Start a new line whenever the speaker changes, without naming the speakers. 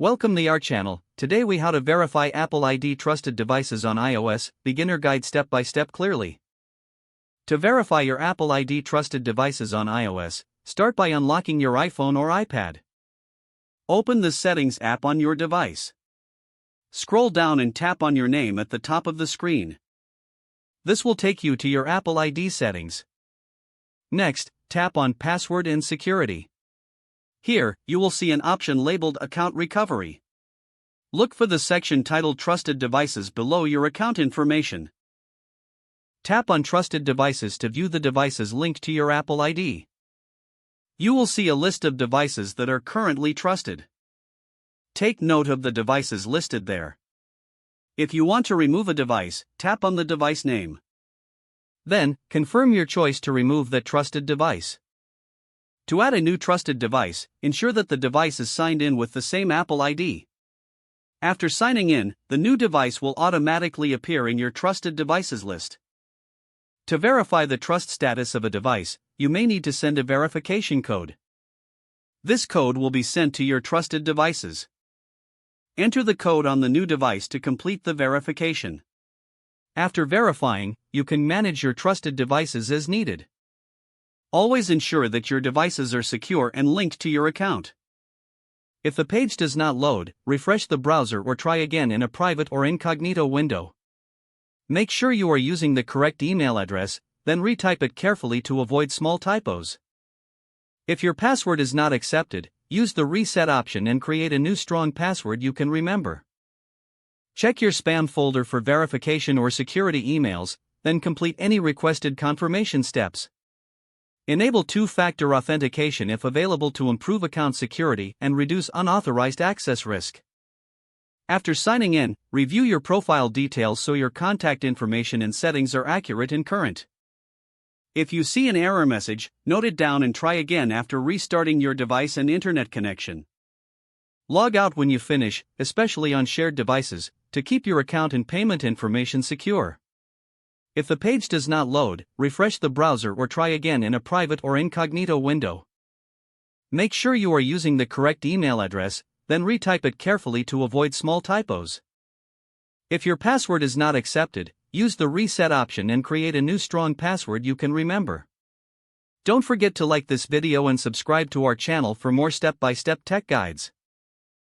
Welcome to our channel. Today we how to verify Apple ID trusted devices on iOS, beginner guide step by step clearly. To verify your Apple ID trusted devices on iOS, start by unlocking your iPhone or iPad. Open the Settings app on your device. Scroll down and tap on your name at the top of the screen. This will take you to your Apple ID settings. Next, tap on Password and Security. Here, you will see an option labeled Account Recovery. Look for the section titled Trusted Devices below your account information. Tap on Trusted Devices to view the devices linked to your Apple ID. You will see a list of devices that are currently trusted. Take note of the devices listed there. If you want to remove a device, tap on the device name. Then, confirm your choice to remove that trusted device. To add a new trusted device, ensure that the device is signed in with the same Apple ID. After signing in, the new device will automatically appear in your trusted devices list. To verify the trust status of a device, you may need to send a verification code. This code will be sent to your trusted devices. Enter the code on the new device to complete the verification. After verifying, you can manage your trusted devices as needed. Always ensure that your devices are secure and linked to your account. If the page does not load, refresh the browser or try again in a private or incognito window. Make sure you are using the correct email address, then retype it carefully to avoid small typos. If your password is not accepted, use the reset option and create a new strong password you can remember. Check your spam folder for verification or security emails, then complete any requested confirmation steps. Enable two-factor authentication if available to improve account security and reduce unauthorized access risk. After signing in, review your profile details so your contact information and settings are accurate and current. If you see an error message, note it down and try again after restarting your device and internet connection. Log out when you finish, especially on shared devices, to keep your account and payment information secure. If the page does not load, refresh the browser or try again in a private or incognito window. Make sure you are using the correct email address, then retype it carefully to avoid small typos. If your password is not accepted, use the reset option and create a new strong password you can remember. Don't forget to like this video and subscribe to our channel for more step-by-step tech guides.